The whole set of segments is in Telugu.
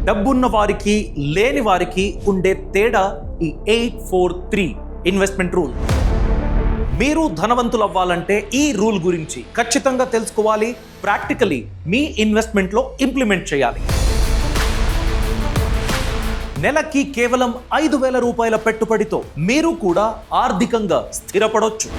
డబ్బున్న వారికి లేని వారికి ఉండే తేడా ఈ 843 ఇన్వెస్ట్మెంట్ రూల్. మీరు ధనవంతులు అవ్వాలంటే ఈ రూల్ గురించి ఖచ్చితంగా తెలుసుకోవాలి, ప్రాక్టికలీ మీ ఇన్వెస్ట్మెంట్లో ఇంప్లిమెంట్ చేయాలి. నెలకి కేవలం 5,000 రూపాయల పెట్టుబడితో మీరు కూడా ఆర్థికంగా స్థిరపడొచ్చు.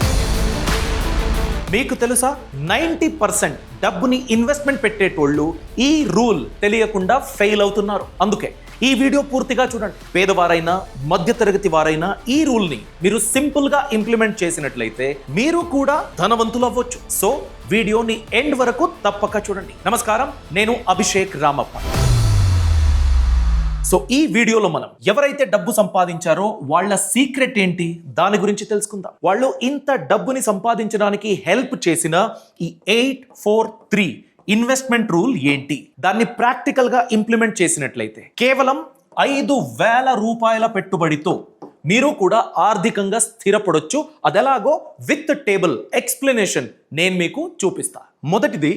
మీకు తెలుసా, 90% డబ్బుని ఇన్వెస్ట్మెంట్ పెట్టేటోళ్ళు ఈ రూల్ తెలియకుండా ఫెయిల్ అవుతున్నారు. అందుకే ఈ వీడియో పూర్తిగా చూడండి. పేదవారైనా మధ్యతరగతి వారైనా ఈ రూల్ని మీరు సింపుల్గా ఇంప్లిమెంట్ చేసినట్లయితే మీరు కూడా ధనవంతులు అవ్వచ్చు. సో వీడియోని ఎండ్ వరకు తప్పక చూడండి. నమస్కారం, నేను అభిషేక్ రామప్ప. సో ఈ వీడియోలో మనం ఎవరైతే డబ్బు సంపాదించారో వాళ్ళ సీక్రెట్ ఏంటి దాని గురించి తెలుసుకుందాం. వాళ్ళు ఇంత డబ్బుని సంపాదించడానికి హెల్ప్ చేసిన ఈ 843 ఇన్వెస్ట్మెంట్ రూల్ ఏంటి, దాన్ని ప్రాక్టికల్ గా ఇంప్లిమెంట్ చేసినట్లయితే కేవలం 5,000 రూపాయల పెట్టుబడితో మీరు కూడా ఆర్థికంగా స్థిరపడొచ్చు. అదెలాగో విత్ టేబుల్ ఎక్స్ప్లెనేషన్ నేను మీకు చూపిస్తా. మొదటిది,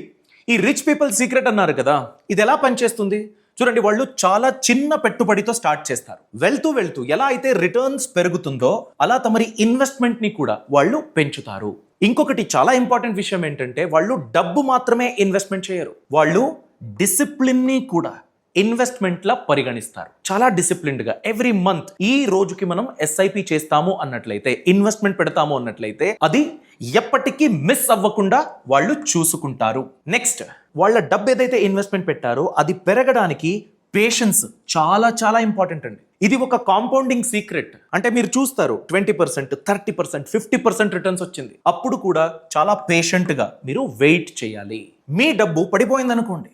ఈ రిచ్ పీపుల్ సీక్రెట్ అన్నారు కదా, ఇది ఎలా పనిచేస్తుంది చూడండి. వాళ్ళు చాలా చిన్న పెట్టుబడితో స్టార్ట్ చేస్తారు. వెళ్తూ ఎలా అయితే రిటర్న్స్ పెరుగుతుందో అలా తమరి ఇన్వెస్ట్మెంట్ ని కూడా వాళ్ళు పెంచుతారు. ఇంకొకటి చాలా ఇంపార్టెంట్ విషయం ఏంటంటే, వాళ్ళు డబ్బు మాత్రమే ఇన్వెస్ట్మెంట్ చేయరు, వాళ్ళు డిసిప్లిన్ ని కూడా ఇన్వెస్ట్మెంట్ లా పరిగణిస్తారు. చాలా డిసిప్లిన్డ్ గా ఎవ్రీ మంత్ ఈ రోజుకి మనం ఎస్ఐపి చేస్తాము అన్నట్లయితే, ఇన్వెస్ట్మెంట్ పెడతాము అన్నట్లయితే అది ఎప్పటికీ మిస్ అవ్వకుండా వాళ్ళు చూసుకుంటారు. నెక్స్ట్, వాళ్ళ డబ్బు ఏదైతే ఇన్వెస్ట్మెంట్ పెట్టారో అది పెరగడానికి పేషెన్స్ చాలా ఇంపార్టెంట్ అండి. ఇది ఒక కాంపౌండింగ్ సీక్రెట్. అంటే మీరు చూస్తారు 20%, 30%, 50% రిటర్న్స్ వచ్చింది. అప్పుడు కూడా చాలా పేషెంట్ గా మీరు వెయిట్ చేయాలి. మీ డబ్బు పడిపోయింది అనుకోండి,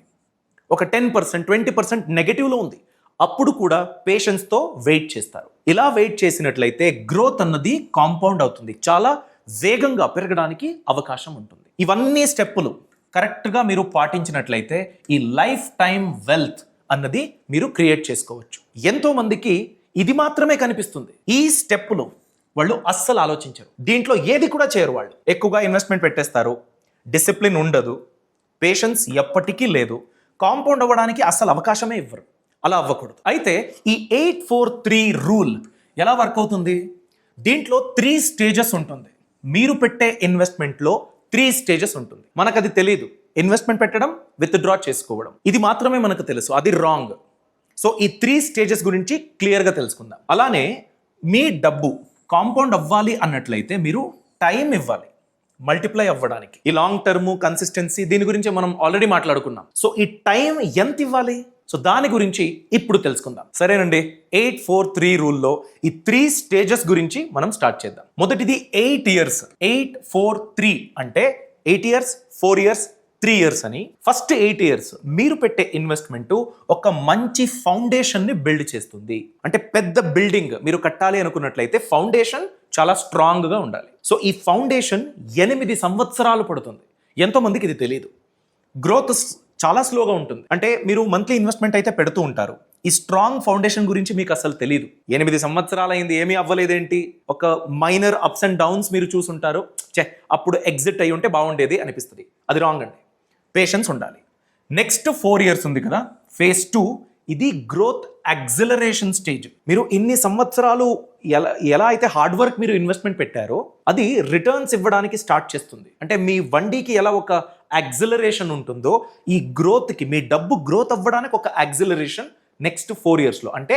ఒక 10%, 20% నెగటివ్లో ఉంది, అప్పుడు కూడా పేషెన్స్తో వెయిట్ చేస్తారు. ఇలా వెయిట్ చేసినట్లయితే గ్రోత్ అన్నది కాంపౌండ్ అవుతుంది, చాలా వేగంగా పెరగడానికి అవకాశం ఉంటుంది. ఇవన్నీ స్టెప్పులు కరెక్ట్గా మీరు పాటించినట్లయితే ఈ లైఫ్ టైం వెల్త్ అన్నది మీరు క్రియేట్ చేసుకోవచ్చు. ఎంతో మందికి ఇది మాత్రమే కనిపిస్తుంది. ఈ స్టెప్పులు వాళ్ళు అస్సలు ఆలోచించరు, దీంట్లో ఏది కూడా చేయరు. వాళ్ళు ఎక్కువగా ఇన్వెస్ట్మెంట్ పెట్టేస్తారు, డిసిప్లిన్ ఉండదు, పేషెన్స్ ఎప్పటికీ లేదు, కాంపౌండ్ అవ్వడానికి అస్సలు అవకాశమే ఇవ్వరు. అలా అవ్వకూడదు. అయితే ఈ 843 రూల్ ఎలా వర్క్ అవుతుంది? దీంట్లో 3 స్టేజెస్ ఉంటుంది. మీరు పెట్టే ఇన్వెస్ట్మెంట్లో 3 స్టేజెస్ ఉంటుంది. మనకు అది తెలియదు. ఇన్వెస్ట్మెంట్ పెట్టడం, విత్డ్రా చేసుకోవడం, ఇది మాత్రమే మనకు తెలుసు. అది రాంగ్. సో ఈ 3 స్టేజెస్ గురించి క్లియర్గా తెలుసుకుందాం. అలానే మీ డబ్బు కాంపౌండ్ అవ్వాలి అన్నట్లయితే మీరు టైం ఇవ్వాలి మల్టిప్లై అవ్వడానికి. ఈ లాంగ్ టర్మ్ కన్సిస్టెన్సీ దీని గురించి మనం ఆల్రెడీ మాట్లాడుకున్నాం. సో ఈ టైం ఎంత ఇవ్వాలి, సో దాని గురించి ఇప్పుడు తెలుసుకుందాం. సరేనండి, 843 రూల్లో ఈ 3 స్టేజెస్ గురించి మనం స్టార్ట్ చేద్దాం. మొదటిది 8 ఇయర్స్. 843 అంటే 8 ఇయర్స్, 4 ఇయర్స్, 3 ఇయర్స్ అని. ఫస్ట్ 8 ఇయర్స్ మీరు పెట్టే ఇన్వెస్ట్మెంట్ ఒక మంచి ఫౌండేషన్ ని బిల్డ్ చేస్తుంది. అంటే పెద్ద బిల్డింగ్ మీరు కట్టాలి అనుకున్నట్లయితే ఫౌండేషన్ చాలా స్ట్రాంగ్ గా ఉండాలి. సో ఈ ఫౌండేషన్ 8 సంవత్సరాలు పడుతుంది. ఎంతో మందికి ఇది తెలియదు. గ్రోత్ చాలా స్లోగా ఉంటుంది. అంటే మీరు మంత్లీ ఇన్వెస్ట్మెంట్ అయితే పెడుతూ ఉంటారు, ఈ స్ట్రాంగ్ ఫౌండేషన్ గురించి మీకు అసలు తెలియదు. 8 సంవత్సరాలు అయింది, ఏమీ అవ్వలేదేంటి, ఒక మైనర్ అప్స్ అండ్ డౌన్స్ మీరు చూసుంటారు, అప్పుడు ఎగ్జిట్ అయ్యి ఉంటే బాగుండేది అనిపిస్తుంది. అది రాంగ్ అండి. పేషెన్స్ ఉండాలి. నెక్స్ట్ 4 ఇయర్స్ ఉంది కదా, ఫేజ్ 2. ఇది గ్రోత్ యాక్సిలరేషన్ స్టేజ్. మీరు ఇన్ని సంవత్సరాలు ఎలా అయితే హార్డ్ వర్క్ మీరు ఇన్వెస్ట్మెంట్ పెట్టారో అది రిటర్న్స్ ఇవ్వడానికి స్టార్ట్ చేస్తుంది. అంటే మీ వడ్డీకి ఎలా ఒక యాక్సిలరేషన్ ఉంటుందో ఈ గ్రోత్కి, మీ డబ్బు గ్రోత్ అవ్వడానికి ఒక యాక్సిలరేషన్ నెక్స్ట్ 4 ఇయర్స్లో, అంటే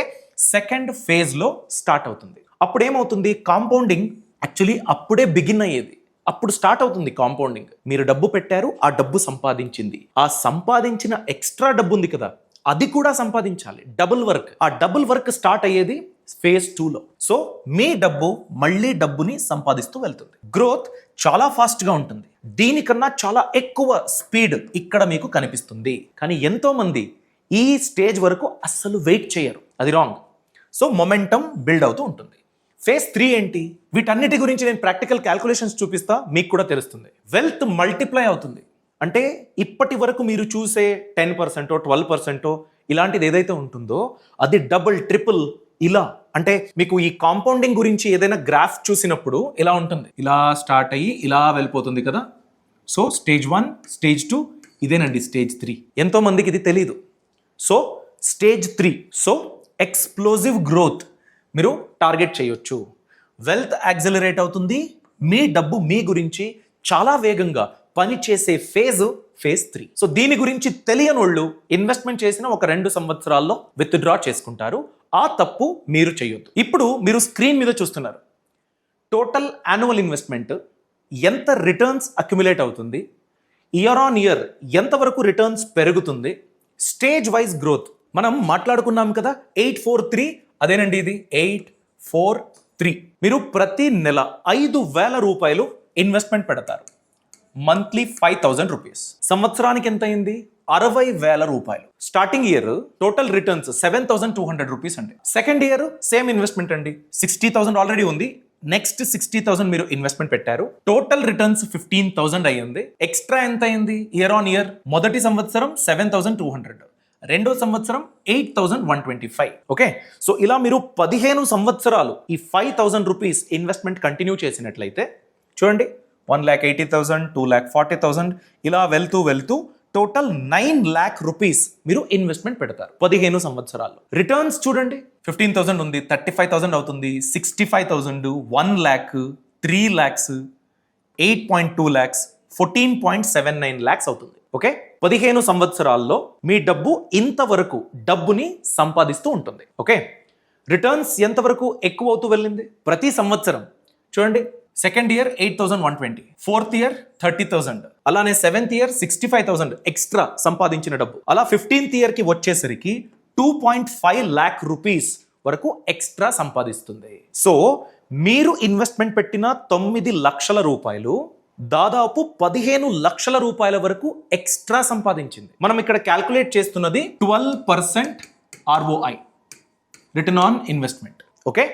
సెకండ్ ఫేజ్లో స్టార్ట్ అవుతుంది. అప్పుడు ఏమవుతుంది, కాంపౌండింగ్ యాక్చువల్లీ అప్పుడే బిగిన్ అయ్యేది. అప్పుడు స్టార్ట్ అవుతుంది కాంపౌండింగ్. మీరు డబ్బు పెట్టారు, ఆ డబ్బు సంపాదించింది, ఆ సంపాదించిన ఎక్స్ట్రా డబ్బు ఉంది కదా అది కూడా సంపాదించాలి. Double work. ఆ డబుల్ వర్క్ స్టార్ట్ అయ్యేది ఫేజ్ 2లో. సో మీ డబ్బు మళ్ళీ డబ్బుని సంపాదిస్తూ వెళ్తుంది. గ్రోత్ చాలా ఫాస్ట్గా ఉంటుంది. దీనికన్నా చాలా ఎక్కువ స్పీడ్ ఇక్కడ మీకు కనిపిస్తుంది. కానీ ఎంతో మంది ఈ స్టేజ్ వరకు అస్సలు వెయిట్ చేయరు. అది రాంగ్. సో మొమెంటం బిల్డ్ అవుతూ ఉంటుంది. ఫేజ్ 3 ఏంటి? వీటన్నిటి గురించి నేను ప్రాక్టికల్ క్యాల్కులేషన్స్ చూపిస్తా, మీకు కూడా తెలుస్తుంది. వెల్త్ మల్టిప్లై అవుతుంది. అంటే ఇప్పటి వరకు మీరు చూసే 10%, 12% ఇలాంటిది ఏదైతే ఉంటుందో అది డబుల్, ట్రిపుల్ ఇలా. అంటే మీకు ఈ కాంపౌండింగ్ గురించి ఏదైనా గ్రాఫ్ చూసినప్పుడు ఇలా ఉంటుంది, ఇలా స్టార్ట్ అయ్యి ఇలా వెళ్ళిపోతుంది కదా. సో స్టేజ్ 1, స్టేజ్ 2, ఇదేనండి స్టేజ్ 3. ఎంతో మందికి ఇది తెలీదు. So stage 3. So explosive growth మీరు టార్గెట్ చేయొచ్చు. వెల్త్ యాక్సిలరేట్ అవుతుంది. మీ డబ్బు మీ గురించి చాలా వేగంగా పనిచేసే ఫేజ్ 3. సో దీని గురించి తెలియని వాళ్ళు ఇన్వెస్ట్మెంట్ చేసిన ఒక 2 సంవత్సరాల్లో విత్డ్రా చేసుకుంటారు. ఆ తప్పు మీరు చేయొద్దు. ఇప్పుడు మీరు స్క్రీన్ మీద చూస్తున్నారు. టోటల్ యాన్యువల్ ఇన్వెస్ట్మెంట్ ఎంత రిటర్న్స్ అక్యుములేట్ అవుతుంది, ఇయర్ ఆన్ ఇయర్ ఎంతవరకు రిటర్న్స్ పెరుగుతుంది, స్టేజ్ వైజ్ గ్రోత్ మనం మాట్లాడుకున్నాం కదా. 843 అదేనండి, ఇది 843. మీరు ప్రతి నెల 5,000 రూపాయలు ఇన్వెస్ట్మెంట్ పెడతారు. Monthly 5,000 rupees. సంవత్సరానికి ఎంత అయింది? 60,000 రూపాయలు. Starting year total returns 7,200 rupees అండి. సెకండ్ ఇయర్ సేమ్ ఇన్వెస్ట్మెంట్ అండి, 60,000 ఆల్రెడీ ఉంది. నెక్స్ట్ 60,000 మీరు ఇన్వెస్ట్మెంట్ పెట్టారు. టోటల్ రిటర్న్స్ 15,000 అయ్యింది. ఎక్స్ట్రా ఎంత అయింది ఇయర్ ఆన్ ఇయర్? మొదటి సంవత్సరం 7,200, రెండో సంవత్సరం 8,125. ఓకే, సో ఇలా మీరు 15 సంవత్సరాలు ఈ 5,000 రూపీస్ ఇన్వెస్ట్మెంట్ కంటిన్యూ చేసినట్లయితే చూడండి, 1,80,000, 2,40,000 ఇలా వెళ్తూ టోటల్ 9 lakh రూపీస్ మీరు ఇన్వెస్ట్మెంట్ పెడతారు 15 సంవత్సరాల్లో. రిటర్న్స్ చూడండి, 15,000 ఉంది, 35,000 అవుతుంది, 65,000, 1 lakh, 3 lakhs, 8.2 lakhs, 14.79 lakhs అవుతుంది. ఓకే, 15 సంవత్సరాల్లో మీ డబ్బు ఇంతవరకు డబ్బుని సంపాదిస్తూ ఉంటుంది. ఓకే, రిటర్న్స్ ఎంతవరకు ఎక్కువ అవుతూ వెళ్ళింది ప్రతి సంవత్సరం? చూడండి, సెకండ్ ఇయర్ 8,120, ఫోర్త్ ఇయర్ 30,000, అలానే సెవెంత్ ఇయర్ 65,000 ఎక్స్ట్రా సంపాదించిన డబ్బు. అలా 15th ఇయర్ కి వచ్చేసరికి 2.5 lakh రూపీస్ వరకు ఎక్స్ట్రా సంపాదిస్తుంది. సో మీరు ఇన్వెస్ట్మెంట్ పెట్టిన 9 లక్షల రూపాయలు దాదాపు 15 లక్షల రూపాయల వరకు ఎక్స్ట్రా సంపాదించింది. మనం ఇక్కడ క్యాల్కులేట్ చేస్తున్నది 12% ROI, return on investment. Okay,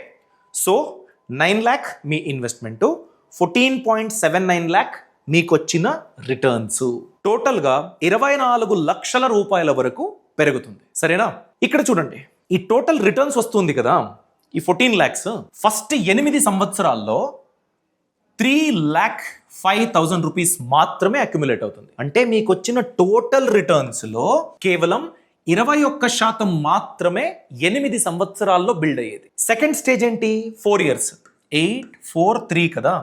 so 9 lakh me investment, 14.79 lakh మీకు వచ్చిన రిటర్న్స్. టోటల్గా 24 లక్షల రూపాయల వరకు పెరుగుతుంది. సరేనా? ఇక్కడ చూడండి, ఈ టోటల్ రిటర్న్స్ వస్తుంది కదా, ఈ 14 lakhs ఫస్ట్ 8 సంవత్సరాల్లో 3,05,000 రూపీస్ మాత్రమే అక్యుములేట్ అవుతుంది. అంటే మీకు వచ్చిన టోటల్ రిటర్న్స్ లో కేవలం 21% మాత్రమే 8 సంవత్సరాల్లో బిల్డ్ అయ్యేది. సెకండ్ స్టేజ్ ఏంటి? 4 years, 843 కదా.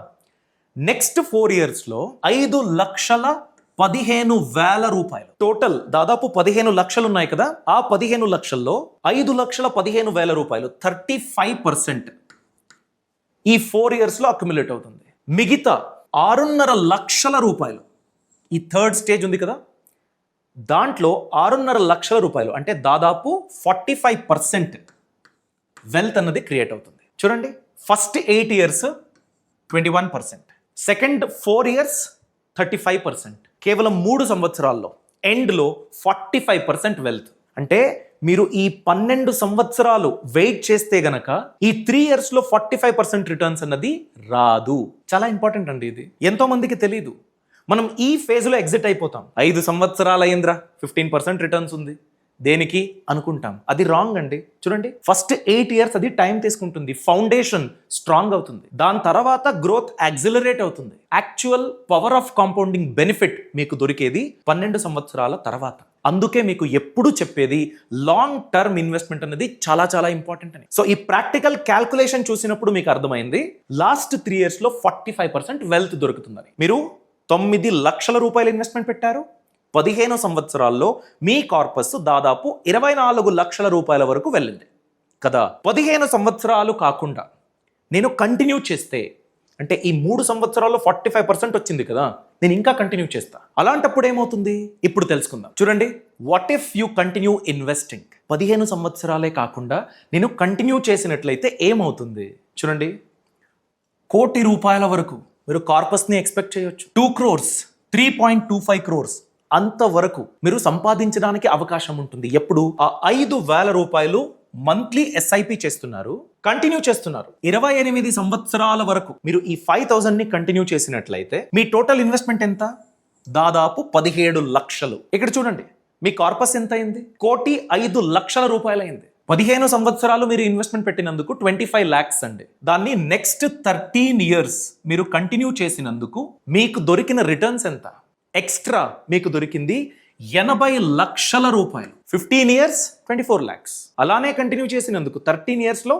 నెక్స్ట్ 4 years లో 5,15,000 రూపాయలు. టోటల్ దాదాపు 15 లక్షలు ఉన్నాయి కదా, ఆ 15 లక్షల్లో 5,15,000 రూపాయలు 35% ఈ 4 years లో అక్యుములేట్ అవుతుంది. మిగతా 6.5 లక్షల రూపాయలు ఈ థర్డ్ స్టేజ్ ఉంది కదా, దాంట్లో 6.5 లక్షల రూపాయలు అంటే దాదాపు 45% వెల్త్ అన్నది క్రియేట్ అవుతుంది. చూడండి, ఫస్ట్ 8 years 21%, సెకండ్ 4 years 35%, కేవలం 3 సంవత్సరాల్లో ఎండ్లో 45% వెల్త్. అంటే మీరు ఈ 12 సంవత్సరాలు వెయిట్ చేస్తే గనక ఈ 3 years లో 45% రిటర్న్స్ అన్నది రాదు. చాలా ఇంపార్టెంట్ అండి ఇది, ఎంతో మందికి తెలియదు. మనం ఈ ఫేజ్ లో ఎగ్జిట్ అయిపోతాం. 5 సంవత్సరాలు అయిందిరా 15% రిటర్న్స్ ఉంది, దేనికి అనుకుంటాం. అది రాంగ్ అండి. చూడండి, ఫస్ట్ 8 years అది టైం తీసుకుంటుంది, ఫౌండేషన్ స్ట్రాంగ్ అవుతుంది, దాని తర్వాత గ్రోత్ యాక్సిలరేట్ అవుతుంది. Actual power of compounding benefit మీకు దొరికేది 12 సంవత్సరాల తర్వాత. అందుకే మీకు ఎప్పుడు చెప్పేది లాంగ్ టర్మ్ ఇన్వెస్ట్మెంట్ అనేది చాలా చాలా ఇంపార్టెంట్ అని. సో ఈ ప్రాక్టికల్ క్యాల్కులేషన్ చూసినప్పుడు మీకు అర్థమైంది, లాస్ట్ 3 years లో 45% వెల్త్ దొరుకుతుందని. మీరు 9 లక్షల రూపాయలు ఇన్వెస్ట్మెంట్ పెట్టారు, 15 సంవత్సరాల్లో మీ కార్పస్ దాదాపు 24 లక్షల రూపాయల వరకు వెళ్ళింది కదా. 15 సంవత్సరాలు కాకుండా నేను కంటిన్యూ చేస్తే, అంటే ఈ 3 సంవత్సరాల్లో 45% వచ్చింది కదా, నేను ఇంకా కంటిన్యూ చేస్తా. అలాంటప్పుడు ఏమవుతుంది ఇప్పుడు తెలుసుకుందాం. చూడండి, what if you continue investing? 15 సంవత్సరాలే కాకుండా నేను కంటిన్యూ చేసినట్లయితే ఏమవుతుంది? చూడండి, 1 కోటి రూపాయల వరకు మీరు కార్పస్ని ఎక్స్పెక్ట్ చేయొచ్చు. 2 crores, 3.25 crores అంతవరకు మీరు సంపాదించడానికి అవకాశం ఉంటుంది. ఎప్పుడు? ఆ 5,000 రూపాయలు మంత్లీ ఎస్ఐపి చేస్తున్నారు, కంటిన్యూ చేస్తున్నారు. 28 సంవత్సరాల వరకు మీరు ఈ 5,000 ని కంటిన్యూ చేసినట్లయితే మీ టోటల్ ఇన్వెస్ట్మెంట్ ఎంత? దాదాపు 17 లక్షలు. ఇక్కడ చూడండి, మీ కార్పస్ ఎంత అయింది? 1,05,00,000 రూపాయలు అయింది. 15 సంవత్సరాలు మీరు ఇన్వెస్ట్మెంట్ పెట్టినందుకు 25 lakhs అండి. దాన్ని నెక్స్ట్ 13 years మీరు కంటిన్యూ చేసినందుకు మీకు దొరికిన రిటర్న్స్ ఎంత? ఎక్స్ట్రా మీకు దొరికింది 80 లక్షల రూపాయలు. 15 ఇయర్స్ 24 lakhs. అలానే కంటిన్యూ చేసినందుకు 13 ఇయర్స్లో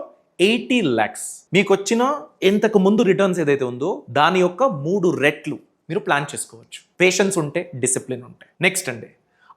80 lakhs. మీకు వచ్చిన ఇంతకు ముందు రిటర్న్స్ ఏదైతే ఉందో దాని యొక్క 3 రెట్లు మీరు ప్లాన్ చేసుకోవచ్చు. పేషెన్స్ ఉంటే, డిసిప్లిన్ ఉంటే. నెక్స్ట్ అండి,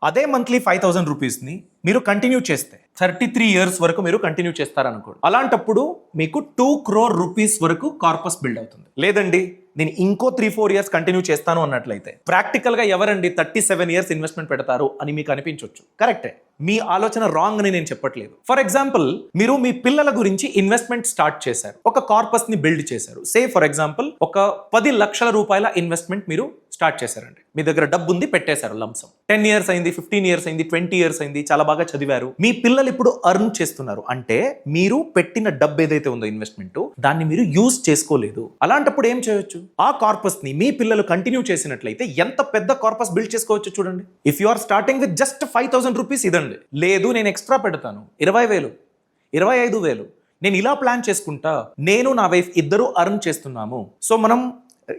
అదే మంత్లీ 5,000 రూపీస్ని మీరు కంటిన్యూ చేస్తే 33 ఇయర్స్ వరకు మీరు కంటిన్యూ చేస్తారనుకోండి. అలాంటప్పుడు మీకు 2 crore రూపీస్ వరకు కార్పస్ బిల్డ్ అవుతుంది. లేదండి నేను ఇంకో 3-4 ఇయర్స్ కంటిన్యూ చేస్తాను అన్నట్లయితే ప్రాక్టికల్గా ఎవరండి 37 ఇయర్స్ ఇన్వెస్ట్మెంట్ పెడతారు అని మీకు అనిపించవచ్చు. కరెక్టే, మీ ఆలోచన రాంగ్ అని నేను చెప్పట్లేదు. ఫర్ ఎగ్జాంపుల్, మీరు మీ పిల్లల గురించి ఇన్వెస్ట్మెంట్ స్టార్ట్ చేశారు, ఒక కార్పస్ ని బిల్డ్ చేశారు. సే ఫర్ ఎగ్జాంపుల్ ఒక 10 లక్షల రూపాయల ఇన్వెస్ట్మెంట్ మీరు స్టార్ట్ చేశారండి. మీ దగ్గర డబ్బు ఉంది, పెట్టేశారు లంసం. 10 ఇయర్స్ అయింది, 15 ఇయర్స్ అయింది, 20 ఇయర్స్ అయింది, చాలా బాగా చదివారు. మీ పిల్లలు ఇప్పుడు అర్న్ చేస్తున్నారు. అంటే మీరు పెట్టిన డబ్బు ఏదైతే ఉందో ఇన్వెస్ట్మెంట్, దాన్ని మీరు యూజ్ చేసుకోలేదు. అలాంటప్పుడు ఏం చేయొచ్చు? ఆ కార్పస్ ని మీ పిల్లలు కంటిన్యూ చేసినట్లయితే ఎంత పెద్ద కార్పస్ బిల్డ్ చేసుకోవచ్చు చూడండి. If you are starting with just 5,000 rupees ఇదండి. లేదు నేను ఎక్స్ట్రా పెడతాను 20,000, 25,000, నేను ఇలా ప్లాన్ చేసుకుంటా, నేను నా వైఫ్ ఇద్దరు అర్న్ చేస్తున్నాము, సో మనం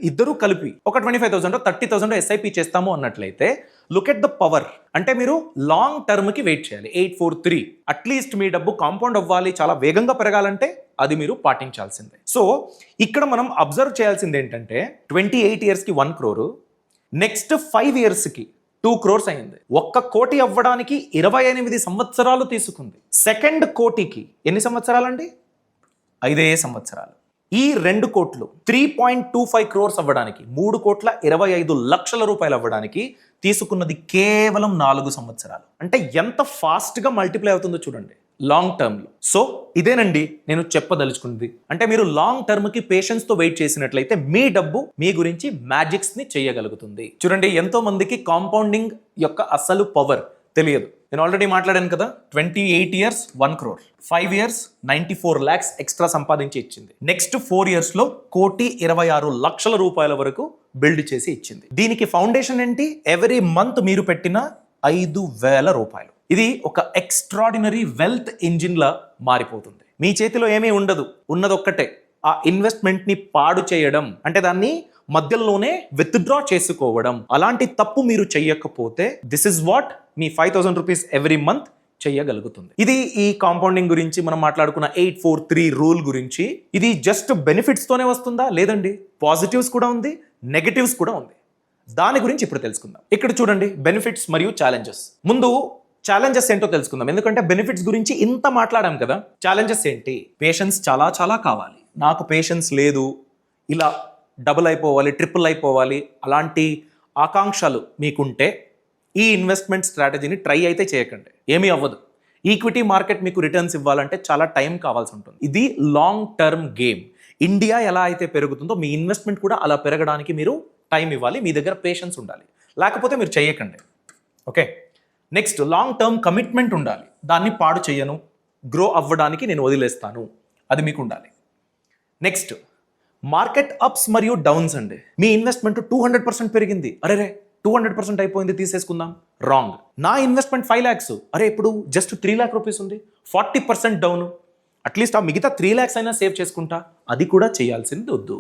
ఇద్దరు కలిపి ఒక 25,000 30,000 ఎస్ఐపి చేస్తాము అన్నట్లయితే లుక్ ఎట్ ద పవర్. అంటే మీరు లాంగ్ టర్మ్ కి వెయిట్ చేయాలి. 843 అట్లీస్ట్ మీ డబ్బు కాంపౌండ్ అవ్వాలి, చాలా వేగంగా పెరగాలంటే అది మీరు పాటించాల్సిందే. సో ఇక్కడ మనం అబ్జర్వ్ చేయాల్సింది ఏంటంటే 28 ఇయర్స్కి 1 crore, నెక్స్ట్ 5 ఇయర్స్కి 2 crores అయింది. 1 కోటి అవ్వడానికి 28 సంవత్సరాలు తీసుకుంది. సెకండ్ కోటికి ఎన్ని సంవత్సరాలండి? 5 సంవత్సరాలు. ఈ 2 కోట్లు 3.25 crores అవ్వడానికి, 3,25,00,000 రూపాయలు అవ్వడానికి తీసుకున్నది కేవలం 4 సంవత్సరాలు. అంటే ఎంత ఫాస్ట్గా మల్టిప్లై అవుతుందో చూడండి లాంగ్ టర్మ్లో. సో ఇదేనండి నేను చెప్పదలుచుకున్నది. అంటే మీరు లాంగ్ టర్మ్కి పేషెన్స్తో వెయిట్ చేసినట్లయితే మీ డబ్బు మీ గురించి మ్యాజిక్స్ని చేయగలుగుతుంది. చూడండి, ఎంతో మందికి కాంపౌండింగ్ యొక్క అసలు పవర్ తెలియదు. నేను ఆల్రెడీ మాట్లాడాను కదా, 28 years 1 crore, 5 years 94 lakhs extra సంపాదించి ఇచ్చింది. నెక్స్ట్ 4 ఇయర్స్లో 1,26,00,000 రూపాయల వరకు బిల్డ్ చేసి ఇచ్చింది. దీనికి ఫౌండేషన్ ఏంటి? ఎవ్రీ మంత్ మీరు పెట్టిన 5,000 రూపాయలు. ఇది ఒక ఎక్స్ట్రాడినరీ వెల్త్ ఇంజిన్ లా మారిపోతుంది. మీ చేతిలో ఏమీ ఉండదు, ఉన్నదొక్కటే ఆ ఇన్వెస్ట్మెంట్ ని పాడు చేయడం, అంటే దాన్ని మధ్యలోనే విత్డ్రా చేసుకోవడం. అలాంటి తప్పు మీరు చెయ్యకపోతే దిస్ ఇస్ వాట్ మీ 5,000 రూపీస్ ఎవ్రీ మంత్ చెయ్యగలుగుతుంది. ఇది ఈ కాంపౌండింగ్ గురించి మనం మాట్లాడుకున్న 843 రూల్ గురించి. ఇది జస్ట్ బెనిఫిట్స్ తోనే వస్తుందా? లేదండి, పాజిటివ్స్ కూడా ఉంది, నెగటివ్స్ కూడా ఉంది. దాని గురించి ఇప్పుడు తెలుసుకుందాం. ఇక్కడ చూడండి, బెనిఫిట్స్ మరియు ఛాలెంజెస్. ముందు ఛాలెంజెస్ ఏంటో తెలుసుకుందాం. ఎందుకంటే బెనిఫిట్స్ గురించి ఇంత మాట్లాడాం కదా, ఛాలెంజెస్ ఏంటి? పేషెన్స్ చాలా చాలా కావాలి. నాకు పేషెన్స్ లేదు, ఇలా డబుల్ అయిపోవాలి, ట్రిపుల్ అయిపోవాలి, అలాంటి ఆకాంక్షలు మీకుంటే ఈ ఇన్వెస్ట్మెంట్ స్ట్రాటజీని ట్రై అయితే చేయకండి, ఏమీ అవ్వదు. ఈక్విటీ మార్కెట్ మీకు రిటర్న్స్ ఇవ్వాలంటే చాలా టైం కావాల్సి ఉంటుంది. ఇది లాంగ్ టర్మ్ గేమ్. ఇండియా ఎలా అయితే పెరుగుతుందో మీ ఇన్వెస్ట్మెంట్ కూడా అలా పెరగడానికి మీరు టైం ఇవ్వాలి, మీ దగ్గర పేషెన్స్ ఉండాలి, లేకపోతే మీరు చేయకండి. Okay, next long term commitment ఉండాలి. దాన్ని పాడు చేయను, గ్రో అవ్వడానికి నేను వదిలేస్తాను, అది మీకు ఉండాలి. నెక్స్ట్ మార్కెట్ అప్స్ మరియు డౌన్స్ అండి. మీ ఇన్వెస్ట్మెంట్ 200% పెరిగింది, అరే 200% అయిపోయింది, తీసేసుకుందాం. రాంగ్. నా ఇన్వెస్ట్మెంట్ 5 lakhs, అరే ఇప్పుడు జస్ట్ 3 lakh రూపీస్ ఉంది, 40% డౌన్. అట్లీస్ట్ ఆ మిగతా 3 lakhs అయినా సేవ్ చేసుకుంటా, అది కూడా చేయాల్సింది వద్దు.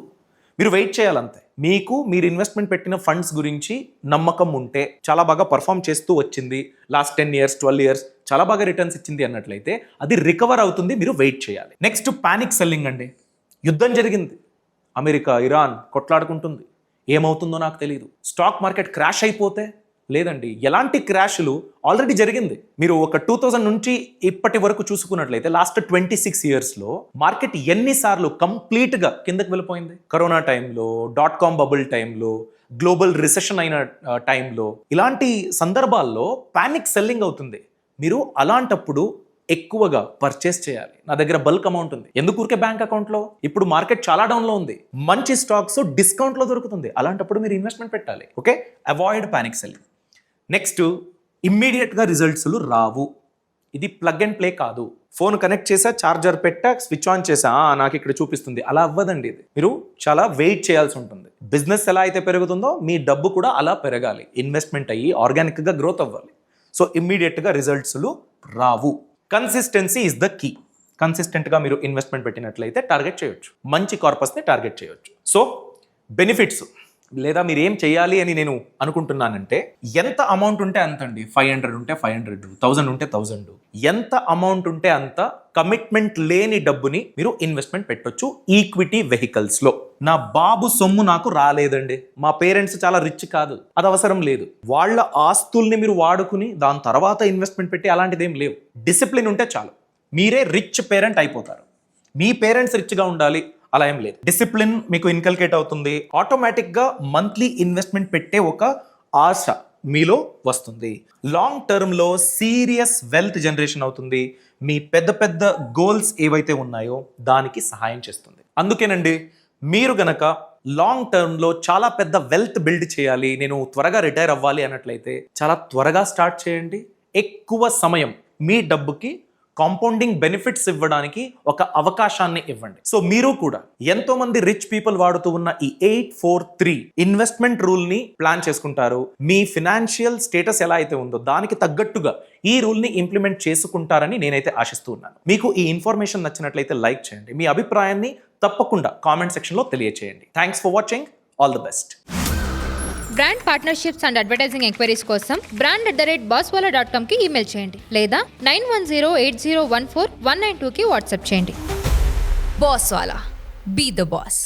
మీరు వెయిట్ చేయాలంతే. మీకు మీరు ఇన్వెస్ట్మెంట్ పెట్టిన ఫండ్స్ గురించి నమ్మకం ఉంటే, చాలా బాగా పర్ఫామ్ చేస్తూ వచ్చింది, లాస్ట్ 10 years 12 years చాలా బాగా రిటర్న్స్ ఇచ్చింది అన్నట్లయితే అది రికవర్ అవుతుంది, మీరు వెయిట్ చేయాలి. నెక్స్ట్ పానిక్ సెల్లింగ్ అండి. యుద్ధం జరిగింది, అమెరికా ఇరాన్ కొట్లాడుకుంటుంది, ఏమవుతుందో నాకు తెలియదు. స్టాక్ మార్కెట్ క్రాష్ అయిపోతే, లేదండి, ఎలాంటి క్రాష్లు ఆల్రెడీ జరిగింది. మీరు ఒక 2000 నుంచి ఇప్పటి వరకు చూసుకున్నట్లయితే లాస్ట్ 26 yearsలో మార్కెట్ ఎన్నిసార్లు కంప్లీట్గా కిందకి వెళ్ళిపోయింది. కరోనా టైంలో, .com బబుల్ టైంలో, గ్లోబల్ రిసెషన్ అయిన టైంలో, ఇలాంటి సందర్భాల్లో పానిక్ సెల్లింగ్ అవుతుంది. మీరు అలాంటప్పుడు ఎక్కువగా పర్చేస్ చేయాలి. నా దగ్గర బల్క్ అమౌంట్ ఉంది, ఎందుకు ఊరికే బ్యాంక్ అకౌంట్లో? ఇప్పుడు మార్కెట్ చాలా డౌన్లో ఉంది, మంచి స్టాక్స్ డిస్కౌంట్లో దొరుకుతుంది, అలాంటప్పుడు మీరు ఇన్వెస్ట్మెంట్ పెట్టాలి. Okay, avoid panic selling. Next, ఇమ్మీడియట్గా రిజల్ట్స్లు రావు. ఇది ప్లగ్ అండ్ ప్లే కాదు. ఫోన్ కనెక్ట్ చేసా, ఛార్జర్ పెట్టా, స్విచ్ ఆన్ చేసా, నాకు ఇక్కడ చూపిస్తుంది, అలా అవ్వదండి. ఇది మీరు చాలా వెయిట్ చేయాల్సి ఉంటుంది. బిజినెస్ ఎలా అయితే పెరుగుతుందో మీ డబ్బు కూడా అలా పెరగాలి, ఇన్వెస్ట్మెంట్ అయ్యి ఆర్గానిక్గా గ్రోత్ అవ్వాలి. సో ఇమ్మీడియట్గా రిజల్ట్స్లు రావు. Consistency is the key. కన్సిస్టెంట్గా మీరు ఇన్వెస్ట్మెంట్ పెట్టినట్లయితే టార్గెట్ చేయొచ్చు, మంచి కార్పస్ని టార్గెట్ చేయొచ్చు. సో బెనిఫిట్స్ లేదా మీరు ఏం చేయాలి అని నేను అనుకుంటున్నానంటే, ఎంత అమౌంట్ ఉంటే అంత అండి. 500 ఉంటే 500, 1000 ఉంటే 1000, ఎంత అమౌంట్ ఉంటే అంత కమిట్మెంట్ లేని డబ్బుని మీరు ఇన్వెస్ట్మెంట్ పెట్టొచ్చు ఈక్విటీ వెహికల్స్ లో. నా బాబు సొమ్ము నాకు రాలేదండి, మా పేరెంట్స్ చాలా రిచ్ కాదు, అది అవసరం లేదు. వాళ్ళ ఆస్తుల్ని మీరు వాడుకుని దాని తర్వాత ఇన్వెస్ట్మెంట్ పెట్టి అలాంటిది ఏం లేవు. డిసిప్లిన్ ఉంటే చాలు, మీరే రిచ్ పేరెంట్ అయిపోతారు. మీ పేరెంట్స్ రిచ్గా ఉండాలి అలా ఏం లేదు. డిసిప్లిన్ మీకు ఇన్కల్కేట్ అవుతుంది, ఆటోమేటిక్గా మంత్లీ ఇన్వెస్ట్మెంట్ పెట్టే ఒక ఆశ మీలో వస్తుంది. లాంగ్ టర్మ్లో సీరియస్ వెల్త్ జనరేషన్ అవుతుంది. మీ పెద్ద పెద్ద గోల్స్ ఏవైతే ఉన్నాయో దానికి సహాయం చేస్తుంది. అందుకేనండి మీరు గనక లాంగ్ టర్మ్లో చాలా పెద్ద వెల్త్ బిల్డ్ చేయాలి, నేను త్వరగా రిటైర్ అవ్వాలి అన్నట్లయితే చాలా త్వరగా స్టార్ట్ చేయండి. ఎక్కువ సమయం మీ డబ్బుకి కాంపౌండింగ్ బెనిఫిట్స్ ఇవ్వడానికి ఒక అవకాశాన్ని ఇవ్వండి. సో మీరు కూడా ఎంతో మంది రిచ్ పీపుల్ వాడుతూ ఉన్న ఈ 843 ఇన్వెస్ట్మెంట్ రూల్ ని ప్లాన్ చేసుకుంటారు. మీ ఫినాన్షియల్ స్టేటస్ ఎలా అయితే ఉందో దానికి తగ్గట్టుగా ఈ రూల్ ని ఇంప్లిమెంట్ చేసుకుంటారని నేనైతే ఆశిస్తూ ఉన్నాను. మీకు ఈ ఇన్ఫర్మేషన్ నచ్చినట్లయితే లైక్ చేయండి, మీ అభిప్రాయాన్ని తప్పకుండా కామెంట్ సెక్షన్ లో తెలియచేయండి. Thanks for watching, all the best. Brand partnerships and advertising enquiries కోసం brand@bosswala.com కి ఈమెయిల్ చేయండి లేదా 9108014192కి వాట్సాప్ చేయండి. Bosswala. Be the boss.